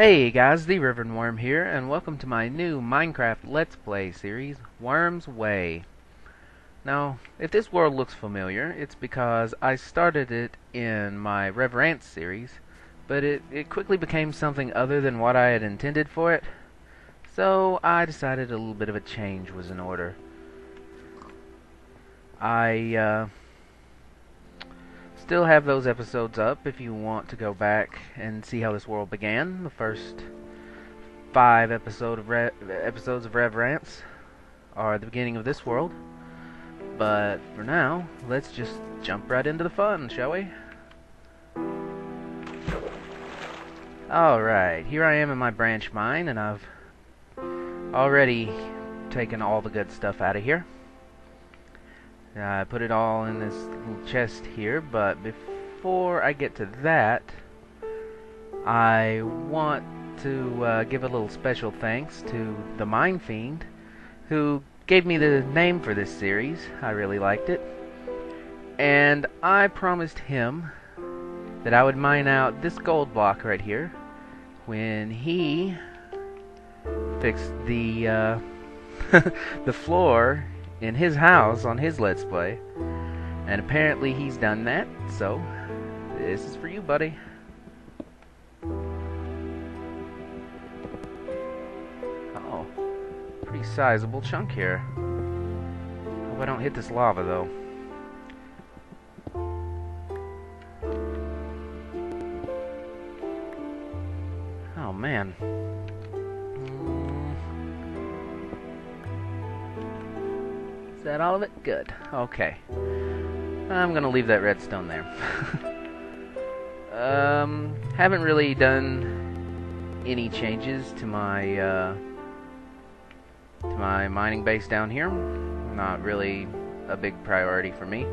Hey guys, TheReverendworm here, and welcome to my new Minecraft Let's Play series, Worm's Way. Now, if this world looks familiar, it's because I started it in my Rants series, but it quickly became something other than what I had intended for it, so I decided a little bit of a change was in order. I still have those episodes up if you want to go back and see how this world began. The first 5 episodes of Rants are the beginning of this world. But for now, let's just jump right into the fun, shall we? Alright, here I am in my branch mine, and I've already taken all the good stuff out of here. I put it all in this little chest here, but before I get to that, I want to give a little special thanks to the Mine Fiend, who gave me the name for this series. I really liked it. And I promised him that I would mine out this gold block right here when he fixed the the floor in his house on his Let's Play. And apparently he's done that, so this is for you, buddy. Oh, pretty sizable chunk here. Hope I don't hit this lava, though. Oh, man. Is that all of it? Good. Okay. I'm gonna leave that redstone there. Haven't really done any changes to my mining base down here. Not really a big priority for me.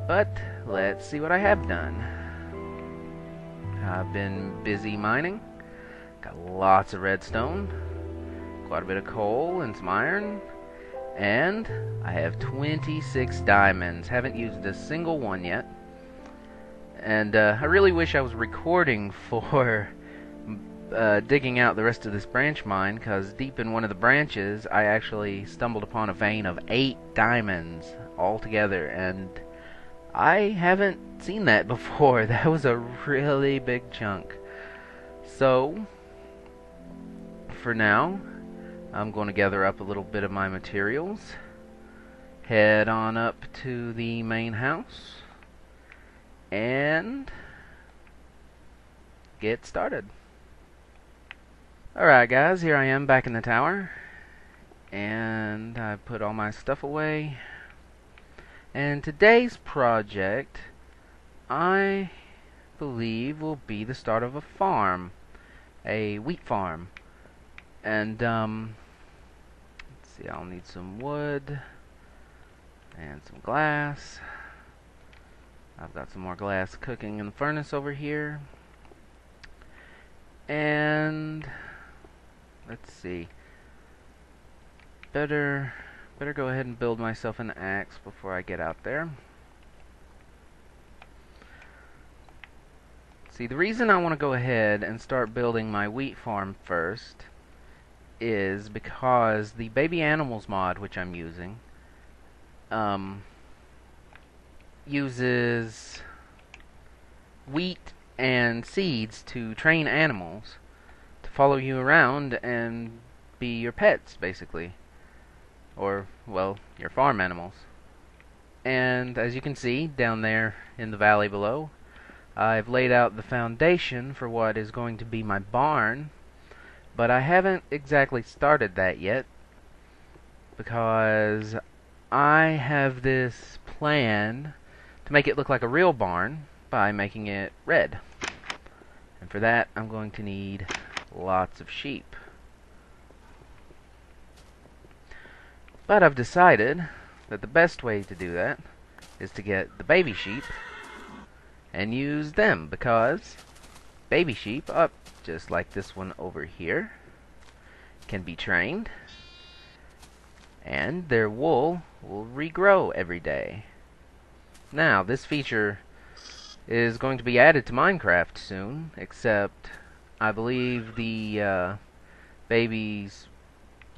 But let's see what I have done. I've been busy mining. Got lots of redstone, quite a bit of coal and some iron. And I have 26 diamonds. Haven't used a single one yet. And I really wish I was recording for digging out the rest of this branch mine, because deep in one of the branches I actually stumbled upon a vein of 8 diamonds all together, and I haven't seen that before. That was a really big chunk. So, for now, I'm going to gather up a little bit of my materials, head on up to the main house, and get started. Alright guys, here I am back in the tower, and I put all my stuff away. And today's project, I believe, will be the start of a farm, a wheat farm. And let's see, I'll need some wood and some glass. I've got some more glass cooking in the furnace over here. And let's see, better go ahead and build myself an axe before I get out there. See, the reason I want to go ahead and start building my wheat farm first is because the baby animals mod, which I'm using, uses wheat and seeds to train animals to follow you around and be your pets, basically. Or, well, your farm animals. And as you can see down there in the valley below, I've laid out the foundation for what is going to be my barn. But I haven't exactly started that yet, because I have this plan to make it look like a real barn by making it red. And for that, I'm going to need lots of sheep. But I've decided that the best way to do that is to get the baby sheep and use them, because baby sheep, just like this one over here, can be trained, and their wool will regrow every day. Now, this feature is going to be added to Minecraft soon, except I believe the baby's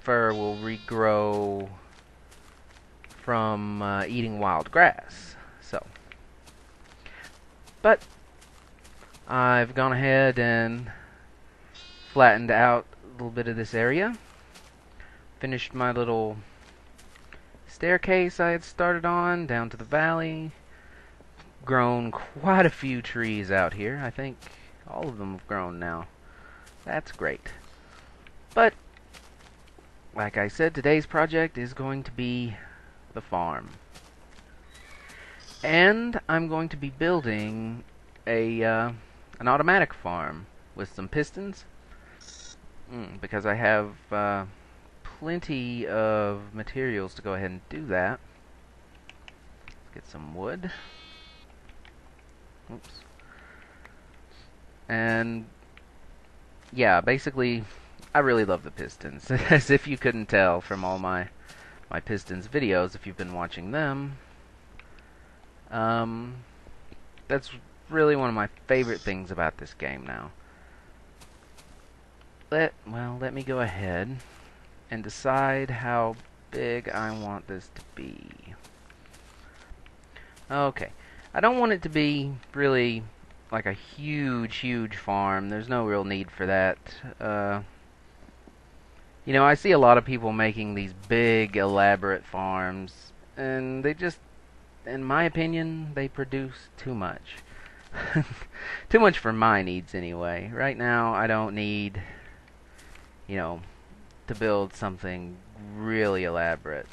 fur will regrow from eating wild grass. So, but I've gone ahead and flattened out a little bit of this area. Finished my little staircase I had started on down to the valley. Grown quite a few trees out here. I think all of them have grown now. That's great. But like I said, today's project is going to be the farm. And I'm going to be building an automatic farm with some pistons. Because I have plenty of materials to go ahead and do that. Let's get some wood. Oops. And yeah, basically, I really love the pistons. As if you couldn't tell from all my pistons videos, if you've been watching them. That's really one of my favorite things about this game now. Let me go ahead and decide how big I want this to be. Okay. I don't want it to be really like a huge farm. There's no real need for that. You know, I see a lot of people making these big, elaborate farms, and they just, in my opinion, they produce too much. Too much for my needs, anyway. Right now, I don't need, you know, to build something really elaborate.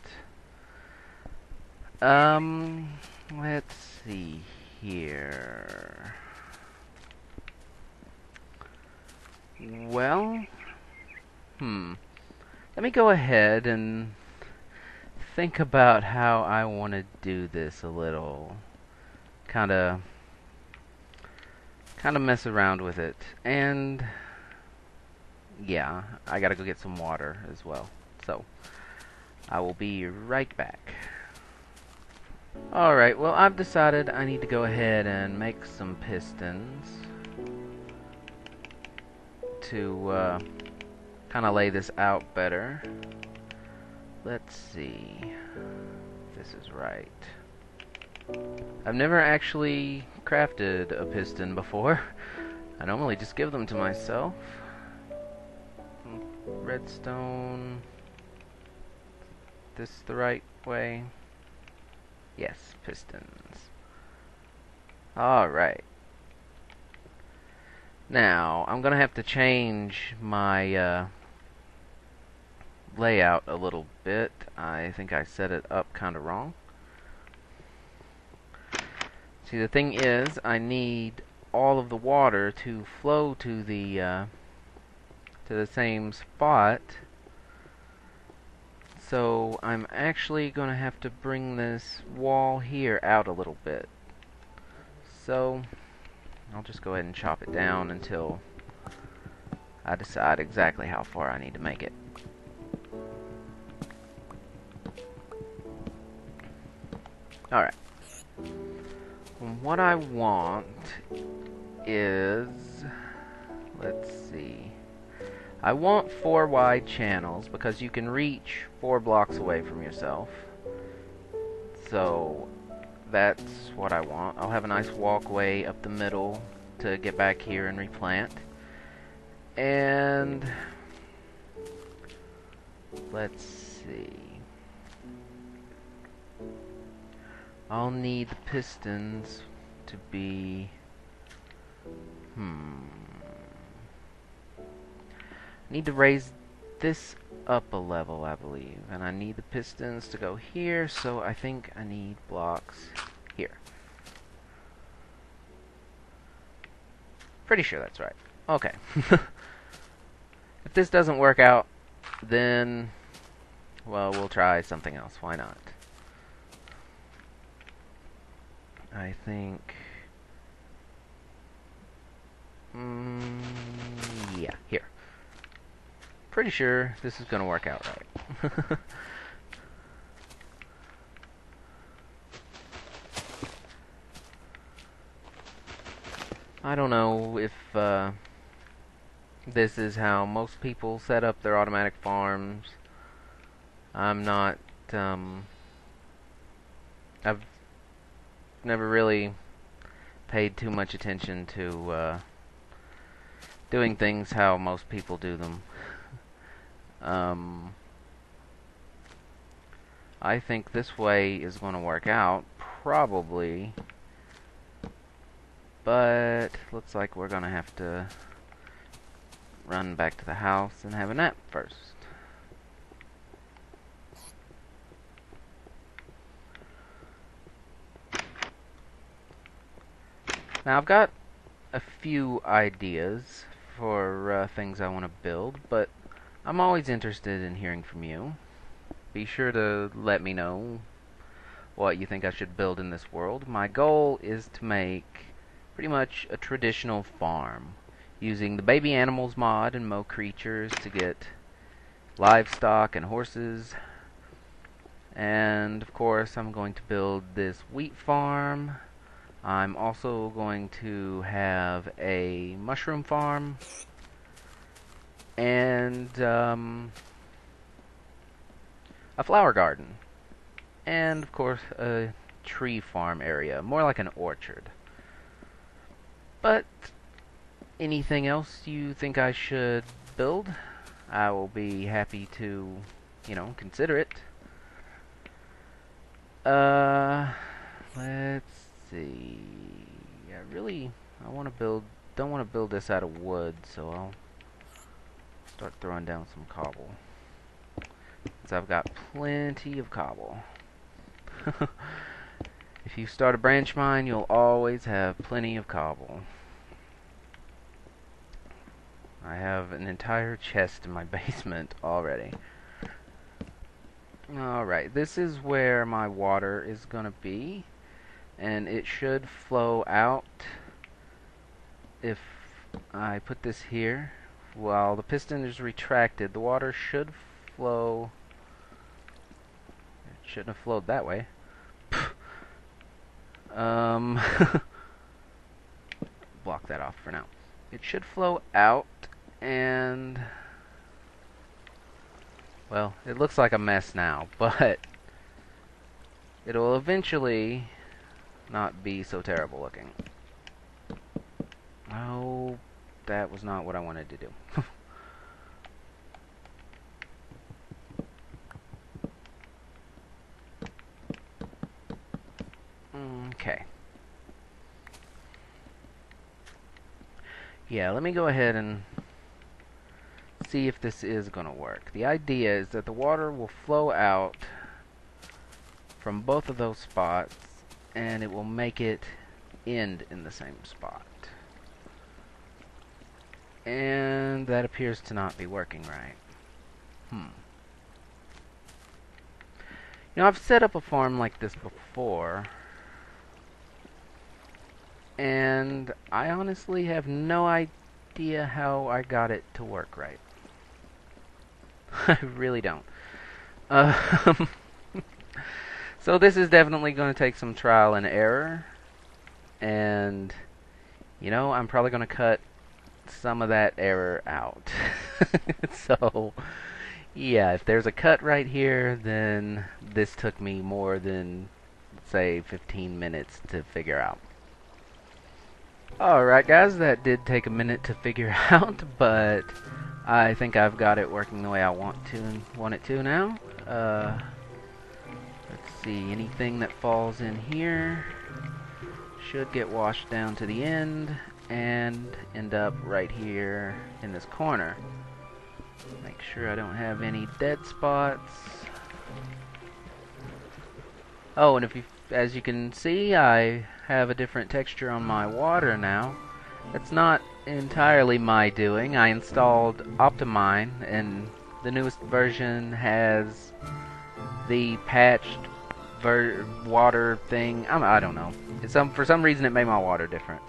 Let's see here. Well, let me go ahead and think about how I want to do this a little. Kind of mess around with it. And yeah, I gotta go get some water as well. So, I will be right back. Alright, well, I've decided I need to go ahead and make some pistons to kind of lay this out better. Let's see if this is right. I've never actually crafted a piston before. I normally just give them to myself. Redstone. This the right way? Yes, pistons. Alright. Now, I'm gonna have to change my layout a little bit. I think I set it up kinda wrong. See, the thing is, I need all of the water to flow to the same spot. So I'm actually going to have to bring this wall here out a little bit. So I'll just go ahead and chop it down until I decide exactly how far I need to make it. Alright. What I want is, let's see, I want 4 wide channels because you can reach 4 blocks away from yourself. So that's what I want. I'll have a nice walkway up the middle to get back here and replant. And let's see, I'll need the pistons to be need to raise this up a level, I believe, and I need the pistons to go here, so I think I need blocks here. Pretty sure that's right. Okay. If this doesn't work out, then, well, we'll try something else. Why not? I think, yeah, here. Pretty sure this is going to work out right. I don't know if This is how most people set up their automatic farms. I'm not, I've never really paid too much attention to doing things how most people do them. I think this way is going to work out, probably, but looks like we're going to have to run back to the house and have a nap first. Now I've got a few ideas for things I want to build, but I'm always interested in hearing from you. Be sure to let me know what you think I should build in this world. My goal is to make pretty much a traditional farm, using the baby animals mod and Mo creatures to get livestock and horses. And of course I'm going to build this wheat farm. I'm also going to have a mushroom farm and a flower garden, and of course a tree farm area, more like an orchard. But anything else you think I should build, I will be happy to, consider it. Let's see. Don't want to build this out of wood, so I'll start throwing down some cobble. Since I've got plenty of cobble. If you start a branch mine, you'll always have plenty of cobble. I have an entire chest in my basement already. Alright, this is where my water is gonna be, and it should flow out if I put this here. While the piston is retracted, the water should flow. It shouldn't have flowed that way. Block that off for now. It should flow out, and well, it looks like a mess now, but it'll eventually not be so terrible looking. Oh, that was not what I wanted to do. Okay. Yeah, let me go ahead and see if this is going to work. The idea is that the water will flow out from both of those spots, and it will make it end in the same spot. And that appears to not be working right. I've set up a farm like this before, and I honestly have no idea how I got it to work right. I really don't. So this is definitely going to take some trial and error, and I'm probably going to cut some of that error out. So yeah, if there's a cut right here, then this took me more than, say, 15 minutes to figure out. Alright guys, that did take a minute to figure out, but I think I've got it working the way I want it to now. Let's see, anything that falls in here should get washed down to the end and end up right here in this corner. Make sure I don't have any dead spots. Oh, and as you can see, I have a different texture on my water now. It's not entirely my doing. I installed Optimine, and the newest version has the patched water thing. I don't know. For some reason, it made my water different.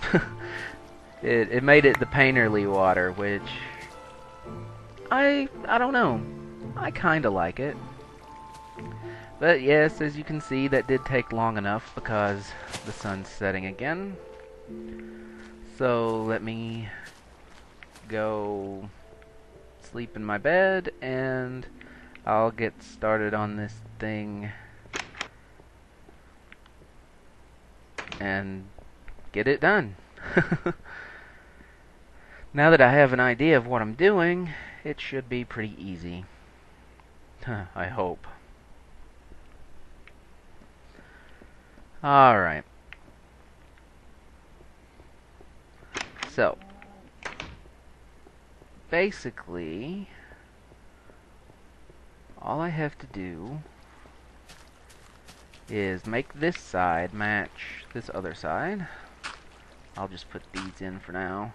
It made it the painterly water, which I don't know. I kind of like it. But yes, as you can see, that did take long enough because the sun's setting again. So let me go sleep in my bed, and I'll get started on this thing and get it done. Now that I have an idea of what I'm doing, it should be pretty easy. I hope. Alright. So, basically, all I have to do is make this side match this other side. I'll just put these in for now.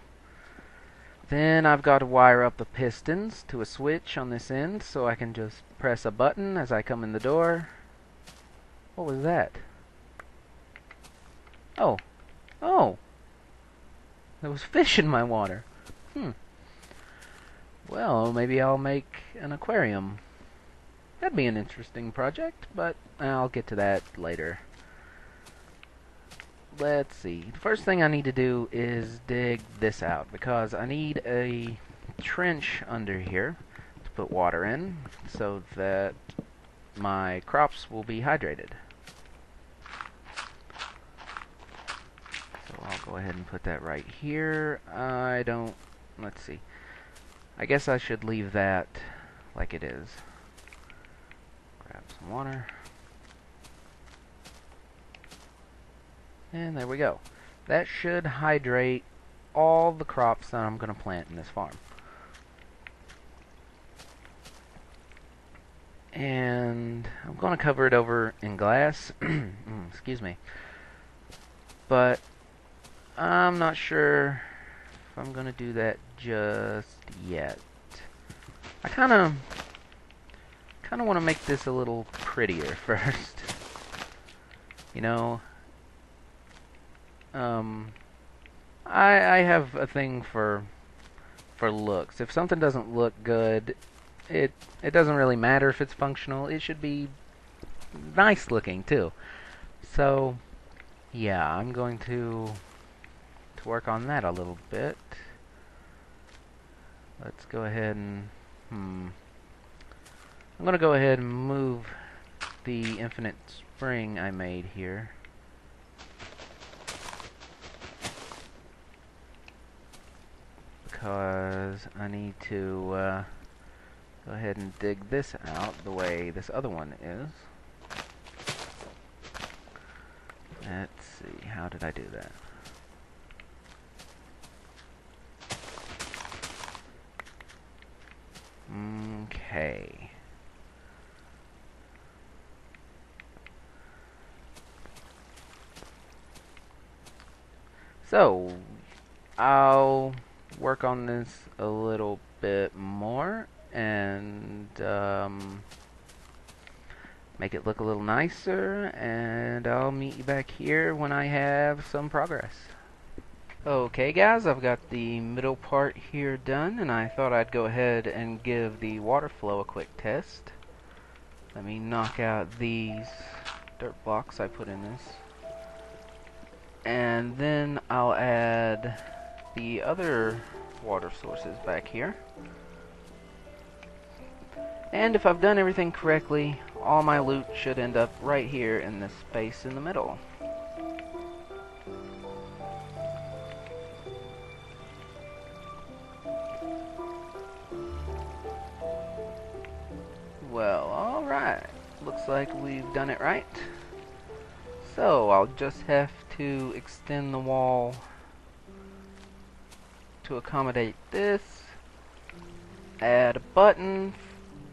Then I've got to wire up the pistons to a switch on this end so I can just press a button as I come in the door. What was that? Oh. Oh! There was fish in my water. Well, maybe I'll make an aquarium. That'd be an interesting project, but I'll get to that later. Let's see. The first thing I need to do is dig this out, because I need a trench under here to put water in so that my crops will be hydrated. So I'll go ahead and put that right here. Let's see. I guess I should leave that like it is. Grab some water. And there we go. That should hydrate all the crops that I'm going to plant in this farm. And I'm going to cover it over in glass. Excuse me. But I'm not sure if I'm going to do that just yet. I kind of want to make this a little prettier first. You know, I have a thing for looks. If something doesn't look good, it doesn't really matter if it's functional. It should be nice looking too. So, yeah, I'm going to work on that a little bit. Let's go ahead and I'm going to go ahead and move the infinite spring I made here. Because I need to go ahead and dig this out the way this other one is. Let's see, how did I do that? Okay. So, I'll work on this a little bit more and make it look a little nicer, and I'll meet you back here when I have some progress. Okay guys, I've got the middle part here done, and I thought I'd go ahead and give the water flow a quick test. Let me knock out these dirt blocks I put in this, and then I'll add the other water sources back here. And if I've done everything correctly, all my loot should end up right here in this space in the middle. Well, alright. Looks like we've done it right. So, I'll just have to extend the wall to accommodate this. Add a button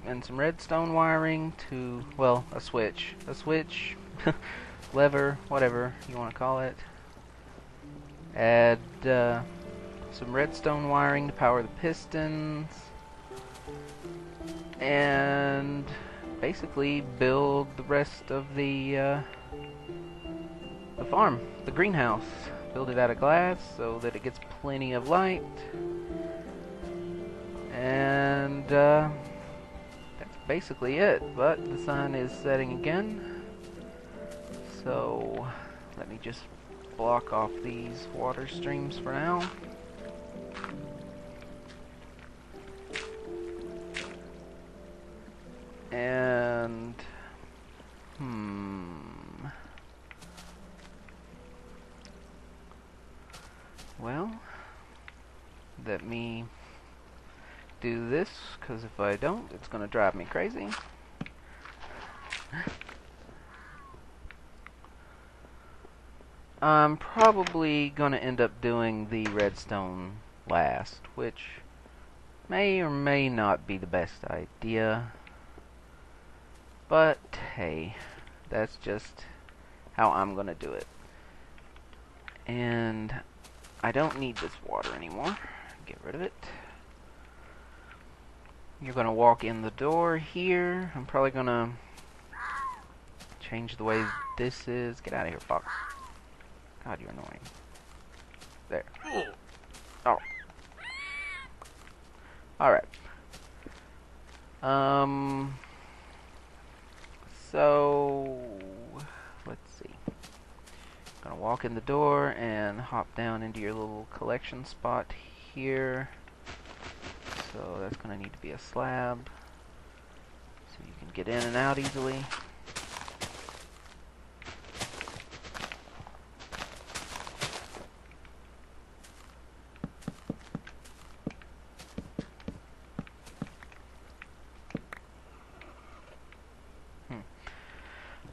and some redstone wiring to, well, a switch. A switch, lever, whatever you want to call it. Add some redstone wiring to power the pistons. And basically build the rest of the farm, the greenhouse. Build it out of glass so that it gets plenty of light. And that's basically it. But the sun is setting again. So let me just block off these water streams for now. let me do this, because if I don't, it's going to drive me crazy. I'm probably going to end up doing the redstone last, which may or may not be the best idea. But, hey, that's just how I'm going to do it. And I don't need this water anymore. Get rid of it. You're going to walk in the door here. I'm probably going to change the way this is. Get out of here, fox. God, you're annoying. There. Oh. Alright. So, let's see. Gonna walk in the door and hop down into your little collection spot here. So that's gonna need to be a slab, so you can get in and out easily.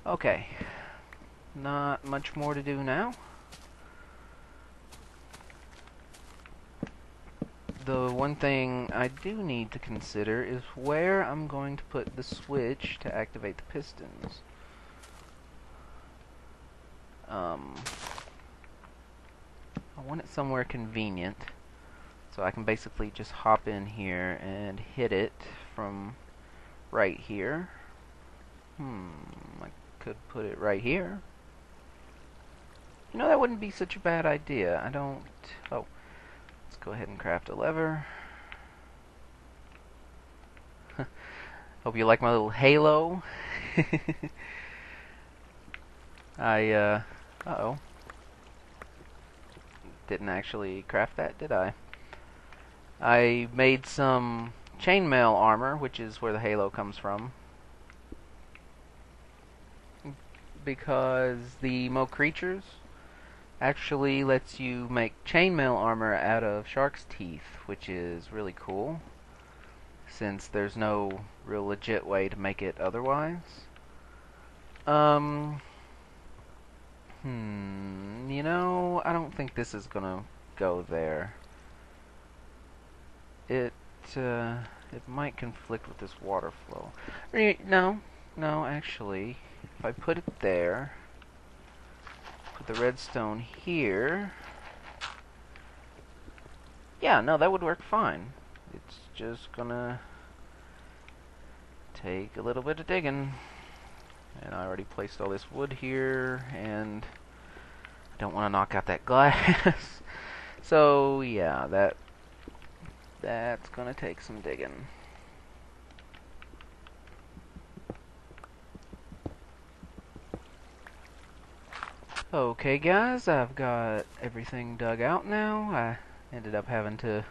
Okay, not much more to do now. The one thing I do need to consider is where I'm going to put the switch to activate the pistons. I want it somewhere convenient, so I can basically just hop in here and hit it from right here. I could put it right here. You know, that wouldn't be such a bad idea. Oh, let's go ahead and craft a lever. Hope you like my little halo. Uh-oh. Didn't actually craft that, did I? I made some chainmail armor, which is where the halo comes from. Because the Mo Creatures actually lets you make chainmail armor out of shark's teeth, which is really cool, since there's no real legit way to make it otherwise. You know, I don't think this is gonna go there. It might conflict with this water flow. No, actually, if I put it there, put the redstone here, yeah, no, that would work fine. It's just gonna take a little bit of digging. And I already placed all this wood here, and I don't want to knock out that glass. So, yeah, that's gonna take some digging. Okay, guys, I've got everything dug out now. I ended up having to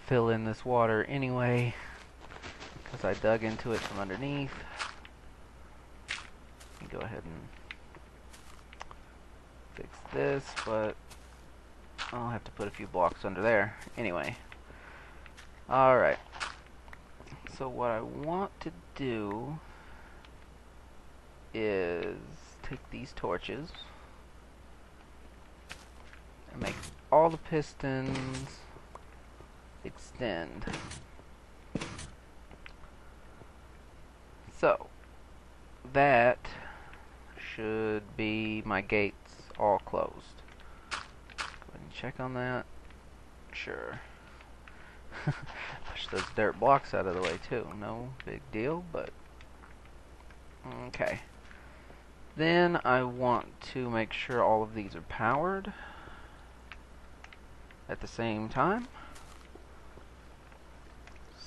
fill in this water anyway, because I dug into it from underneath. Go ahead and fix this, but I'll have to put a few blocks under there anyway. Alright, so what I want to do is take these torches and make all the pistons extend. So that should be my gates all closed. Go ahead and check on that. Sure. Push those dirt blocks out of the way too. No big deal, but okay. Then I want to make sure all of these are powered at the same time.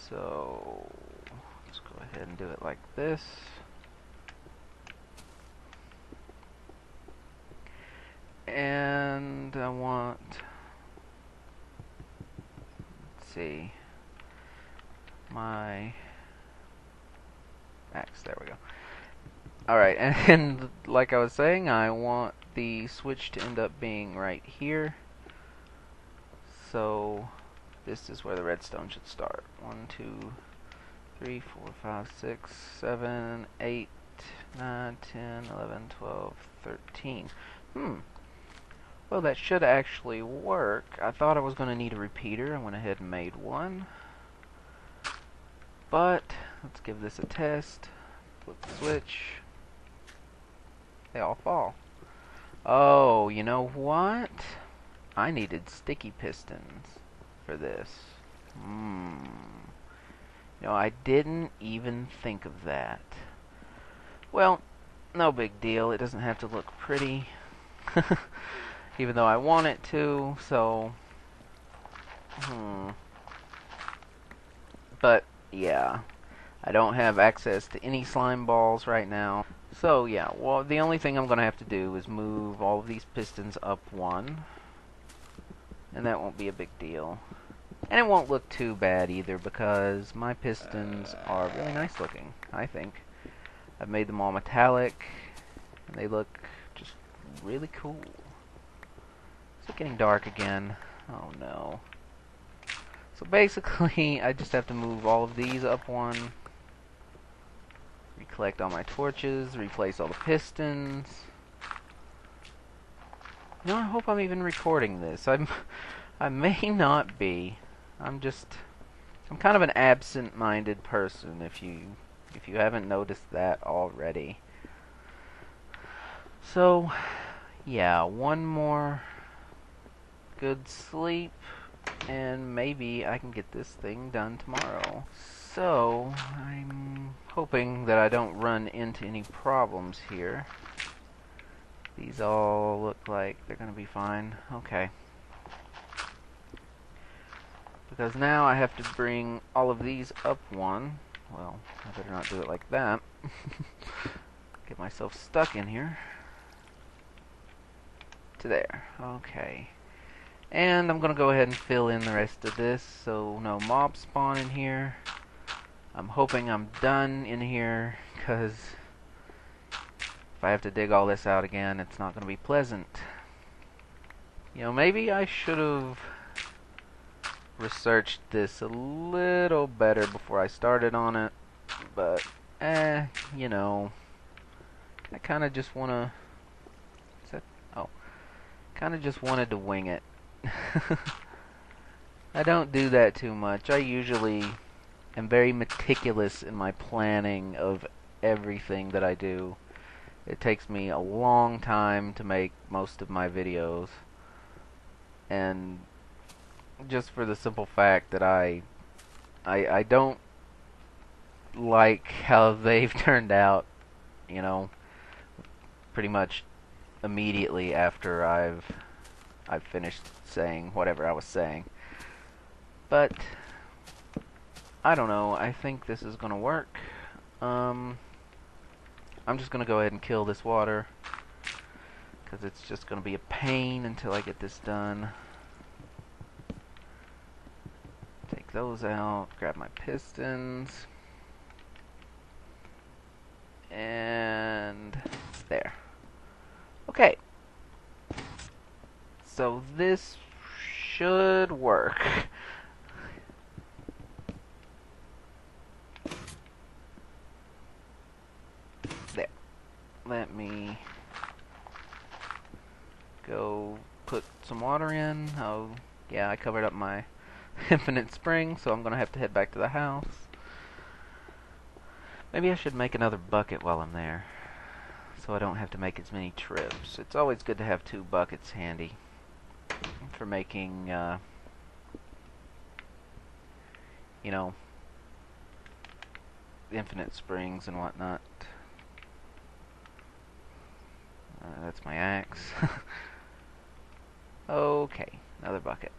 So let's go ahead and do it like this. And I want, let's see, my axe, there we go. Alright, and like I was saying, I want the switch to end up being right here. So this is where the redstone should start. 1, 2, 3, 4, 5, 6, 7, 8, 9, 10, 11, 12, 13. Well, that should actually work. I thought I was going to need a repeater. I went ahead and made one. But let's give this a test. Flip the switch. They all fall. Oh, you know what? I needed sticky pistons for this. You know, I didn't even think of that. Well, no big deal. It doesn't have to look pretty. Even though I want it to, so... But, yeah. I don't have access to any slime balls right now. So, yeah, well, the only thing I'm going to have to do is move all of these pistons up one. And that won't be a big deal. And it won't look too bad either, because my pistons are really nice looking, I think. I've made them all metallic, and they look just really cool. Is it getting dark again? Oh no. So basically, I just have to move all of these up one, recollect all my torches, replace all the pistons. You know, I hope I'm even recording this. I may not be. I'm kind of an absent-minded person, if you haven't noticed that already. So, yeah, one more good sleep, and maybe I can get this thing done tomorrow. So, I'm hoping that I don't run into any problems here. These all look like they're gonna be fine. Okay. Because now I have to bring all of these up one. Well, I better not do it like that. Get myself stuck in here. To there. Okay. And I'm going to go ahead and fill in the rest of this so no mobs spawn in here. I'm hoping I'm done in here, because if I have to dig all this out again, it's not going to be pleasant. You know, maybe I should have researched this a little better before I started on it, but you know, I kind of just want to kind of just wanted to wing it. I don't do that too much. I usually am very meticulous in my planning of everything that I do. It takes me a long time to make most of my videos, and just for the simple fact that I don't like how they've turned out, you know, pretty much immediately after I've finished saying whatever I was saying. But I don't know, I think this is gonna work. I'm just gonna go ahead and kill this water, because it's just gonna be a pain until I get this done. Take those out, grab my pistons, and there. Okay. So this should work. There. Let me go put some water in. Oh, yeah, I covered up my infinite spring, so I'm gonna have to head back to the house. Maybe I should make another bucket while I'm there, so I don't have to make as many trips. It's always good to have 2 buckets handy for making, you know, infinite springs and whatnot. That's my axe. Okay, another bucket.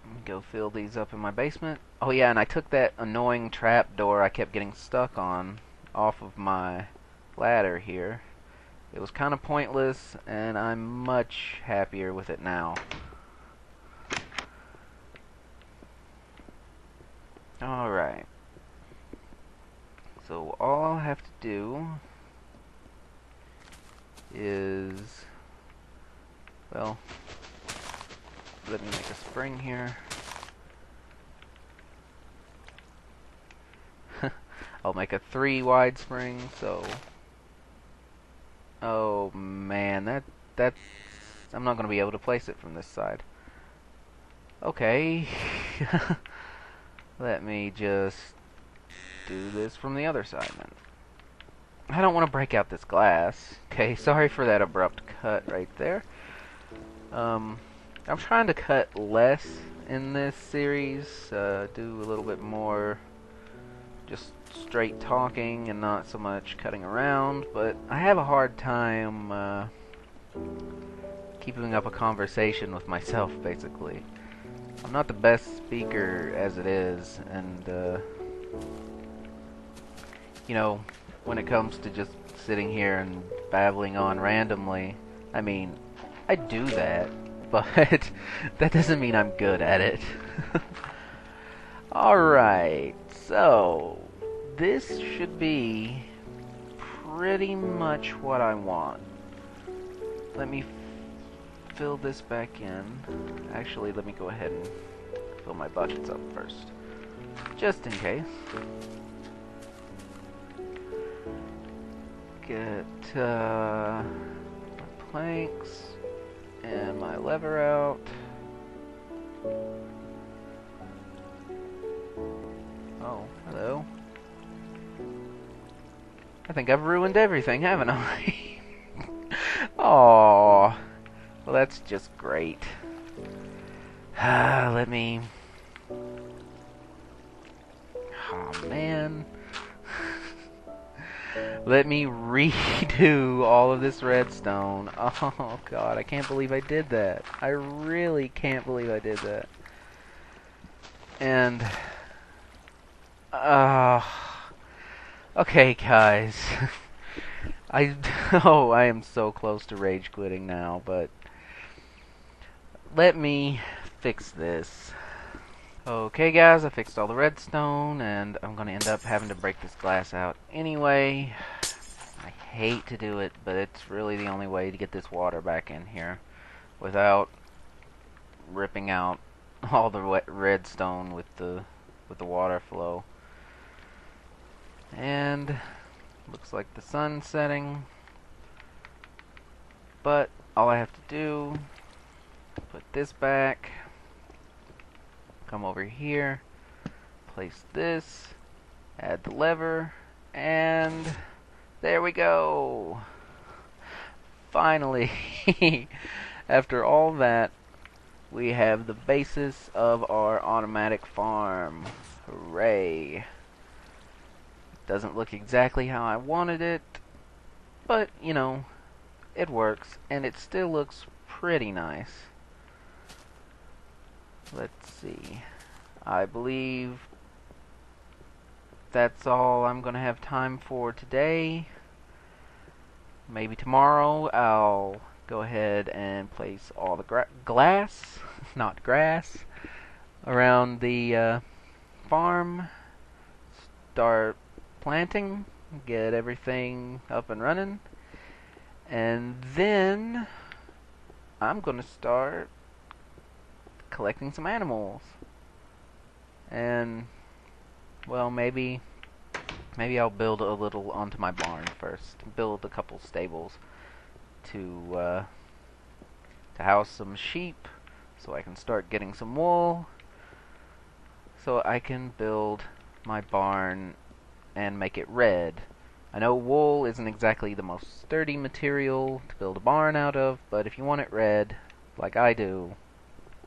Let me go fill these up in my basement. Oh yeah, and I took that annoying trap door I kept getting stuck on off of my ladder here. It was kind of pointless, and I'm much happier with it now. Alright. So all I'll have to do is, well, let me make a spring here. I'll make a 3 wide spring, so... Oh man, that's... I'm not going to be able to place it from this side. Okay. Let me just do this from the other side then. I don't want to break out this glass. Okay, sorry for that abrupt cut right there. I'm trying to cut less in this series, do a little bit more just straight talking and not so much cutting around, but I have a hard time keeping up a conversation with myself, basically. I'm not the best speaker as it is, and you know, when it comes to just sitting here and babbling on randomly, I mean, I do that, but that doesn't mean I'm good at it. Alright, so this should be pretty much what I want. Let me fill this back in. Actually, let me go ahead and fill my buckets up first, just in case. Get my planks and my lever out. Oh, hello. I think I've ruined everything, haven't I? Aww. Well, that's just great. Let me... Oh, man. Let me redo all of this redstone. Oh, God, I can't believe I did that. I really can't believe I did that. And... okay, guys. I am so close to rage quitting now, but... let me fix this. Okay, guys, I fixed all the redstone, and I'm gonna end up having to break this glass out anyway. I hate to do it, but it's really the only way to get this water back in here without ripping out all the wet redstone with the water flow. And looks like the sun's setting, but all I have to do, put this back, come over here, place this, add the lever, and there we go. Finally, after all that, we have the basis of our automatic farm. Hooray. Doesn't look exactly how I wanted it, but, you know, it works, and it still looks pretty nice. Let's see. I believe that's all I'm going to have time for today. Maybe tomorrow I'll go ahead and place all the glass, not grass, around the farm. Start planting, get everything up and running, and then I'm going to start collecting some animals. And, well, maybe I'll build a little onto my barn first. Build a couple stables to house some sheep, so I can start getting some wool, so I can build my barn and make it red. I know wool isn't exactly the most sturdy material to build a barn out of, but if you want it red, like I do,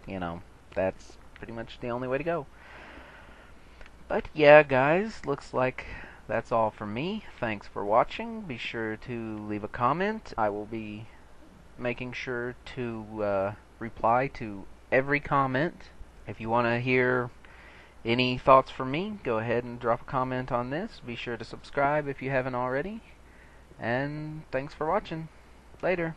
you know, that's pretty much the only way to go. But yeah, guys, looks like that's all from me. Thanks for watching. Be sure to leave a comment. I will be making sure to reply to every comment. If you want to hear any thoughts from me, go ahead and drop a comment on this. Be sure to subscribe if you haven't already. And thanks for watching. Later.